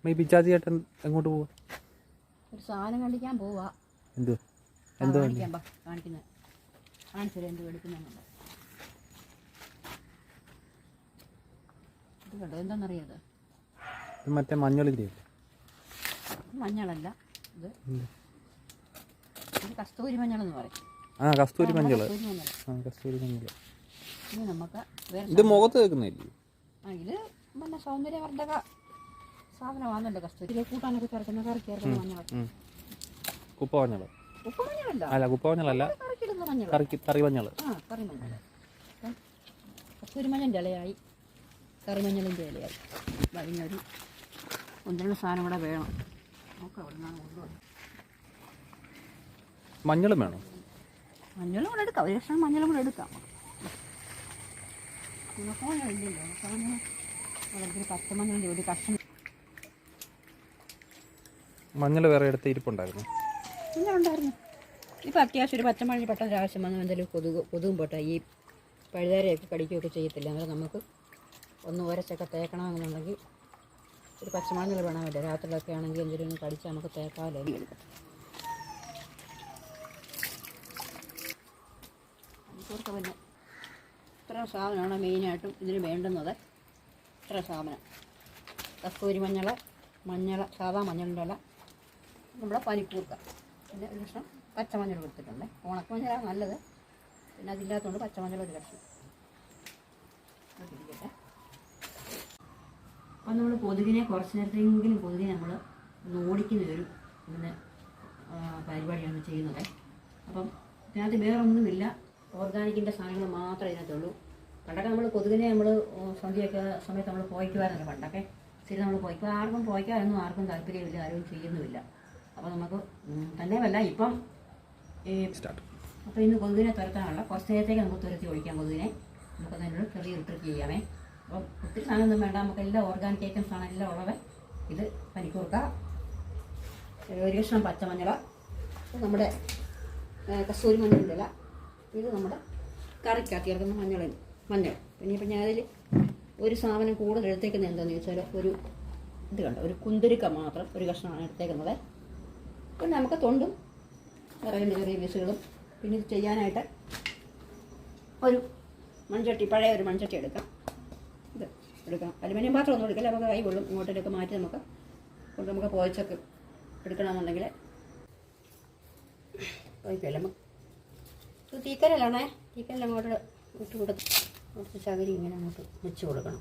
പിച്ചാത്തി ചേട്ടൻ എങ്ങോട്ട് പോവാ? ഒരു സാധനം കണ്ടിക്കാൻ പോവാ. എന്തോ കാണിക്കുന്നത് കാണിച്ചു എന്ത് എടുക്കുന്നുണ്ട്. ഇത് കേട്ടോ എന്താണെന്നറിയാതെ മറ്റേ മഞ്ഞളില്ലേ? മഞ്ഞളല്ല, ഇത് കസ്തൂരി മഞ്ഞളെന്ന് പറയും. കസ്തൂരി മഞ്ഞൾ. ഇനി നമുക്ക് ഇത് മുഖത്ത് വെക്കുന്നില്ലേ? ഇത് പിന്നെ സൗന്ദര്യവർദ്ധക സാധനമാണല്ലോ കസ്തൂരി. കൂട്ടാനൊക്കെ ചേർക്കുന്ന കറി ചേർക്കുന്ന മഞ്ഞൾ. കുപ്പമഞ്ഞൾ അല്ല, കുപ്പമഞ്ഞളല്ല, കറി മഞ്ഞൾ. കറി മഞ്ഞൾ. കസ്തൂരി മഞ്ഞളിൻ്റെ ഇലയായി, കറിമഞ്ഞളിൻ്റെ ഇലയായി. അതിനൊരു ഒന്നിനുള്ള സാധനം കൂടെ വേണം. നോക്കാം അവിടെ നിന്നാണ് കൊണ്ടുപോകുന്നത്. മഞ്ഞളും വേണം. മഞ്ഞളും കൂടെ എടുക്കാം, ഒരു കഷ്ണം മഞ്ഞളും കൂടെ എടുക്കാം. ഉണക്കമഞ്ഞളില്ലല്ലോ, ഉണക്കമഞ്ഞൾ വളരെ പച്ചമഞ്ഞളിൻ്റെ ഒരു കഷ്ണം. മഞ്ഞൾ വേറെ എടുത്ത് ഇരിപ്പുണ്ടായിരുന്നു. ഉണ്ടായിരുന്നു. ഇപ്പം അത്യാവശ്യം ഒരു പച്ചമഞ്ഞൾ പെട്ടെന്ന് ആവശ്യം വന്നു എന്തെങ്കിലും കൊതുകും പോട്ടെ ഈ പഴുതാരയൊക്കെ കടിക്കുകയൊക്കെ ചെയ്യത്തില്ല. അന്നേരം നമുക്ക് ഒന്ന് ഉരച്ചൊക്കെ തേക്കണമെന്നുണ്ടെങ്കിൽ ഒരു പച്ചമഞ്ഞൾ വേണമല്ലോ. രാത്രിയിലൊക്കെ ആണെങ്കിൽ എന്തെങ്കിലും കടിച്ച് നമുക്ക് തേക്കാമല്ലോ. പിന്നെ ഇത്ര സാധനമാണ് മെയിനായിട്ടും ഇതിന് വേണ്ടുന്നത്. ഇത്ര സാധനം: കസ്തൂരി മഞ്ഞൾ, സാധാ മഞ്ഞളിൻ്റെ ഇല, നമ്മുടെ പനിക്കൂർക്ക, പിന്നെ ഒരു കഷ്ണം പച്ചമഞ്ഞൾ കൊടുത്തിട്ടുണ്ട്. ഉണക്കമഞ്ഞളാണ് നല്ലത്, പിന്നെ അതില്ലാത്തതുകൊണ്ട് പച്ചമഞ്ഞൾ ഒരു കഷ്ണം ഇരിക്കട്ടെ. അപ്പം നമ്മൾ കൊതുകിനെ കുറച്ച് നേരത്തെങ്കിലും കൊതുകിനെ നമ്മൾ ഒന്ന് ഓടിക്കുന്ന ഒരു ഇന്ന് പരിപാടിയാണ് ചെയ്യുന്നത്. അപ്പം ഇതിനകത്ത് വേറെ ഒന്നുമില്ല, ഓർഗാനിക്കിൻ്റെ സാധനങ്ങൾ മാത്രമേ ഇതിനകത്തുള്ളൂ. പണ്ടൊക്കെ നമ്മൾ കൊതുകിനെ സന്ധ്യയൊക്കെ സമയത്ത് നമ്മൾ പോയിക്കുവായിരുന്നല്ലോ. പണ്ടൊക്കെ ശരി നമ്മൾ പോയിക്കുക, ആർക്കും പോയിക്കാനൊന്നും ആർക്കും താല്പര്യമില്ല, ആരും ചെയ്യുന്നുമില്ല. അപ്പോൾ നമുക്ക് തന്നെയല്ല ഇപ്പം അപ്പോൾ ഇന്ന് കൊതുകിനെ തുരത്താനുള്ള കുറച്ച് നേരത്തേക്ക് നമുക്ക് തുരത്തി ഒഴിക്കാം. കൊതുകിനെ നമുക്ക് അതിനോട് ചെറിയൊരു ട്രിക്ക് ചെയ്യാമേ. അപ്പം ഒത്തിരി സാധനമൊന്നും വേണ്ട, നമുക്ക് എല്ലാം ഓർഗാനിക് ഐറ്റംസ് ആണ് എല്ലാം ഉള്ളത്. ഇത് പനിക്കൂർക്ക, ഒരു കഷ്ണം പച്ചമഞ്ഞൾ, നമ്മുടെ കസ്തൂരി മഞ്ഞളിൻ്റെ ഇല, ഇത് നമ്മുടെ കറിക്കകത്ത് ചേർക്കുന്ന മഞ്ഞൾ. പിന്നെ ഇപ്പം ഞാൻ അതിൽ ഒരു സാധനം കൂടുതൽ എടുത്തേക്കുന്നത് എന്താണെന്ന് ചോദിച്ചാൽ ഒരു ഇത് കണ്ടോ, ഒരു കുന്തിരിക്ക മാത്രം ഒരു കഷ്ണമാണ് എടുത്തേക്കുന്നത്. പിന്നെ നമുക്ക് തൊണ്ടും നിറയുന്ന ചെറിയ പീസുകളും. പിന്നെ ഇത് ചെയ്യാനായിട്ട് ഒരു മൺചട്ടി, പഴയ ഒരു മൺചട്ടി എടുക്കാം. ഇത് എടുക്കണം. അലുമിനിയം പാത്രം ഒന്നും എടുക്കില്ല, നമുക്ക് കൈ കൊള്ളും. ഇങ്ങോട്ടേക്ക് മാറ്റി നമുക്ക് പോയിച്ചൊക്കെ എടുക്കണമെന്നുണ്ടെങ്കിൽ പോയിക്കല്ല. ഇത് തീക്കരലാണേ, തീക്കരൽ അങ്ങോട്ട് ഇട്ട് കൊടുത്ത് കുറച്ച് ചകിരി ഇങ്ങനെ അങ്ങോട്ട് വെച്ച് കൊടുക്കണം.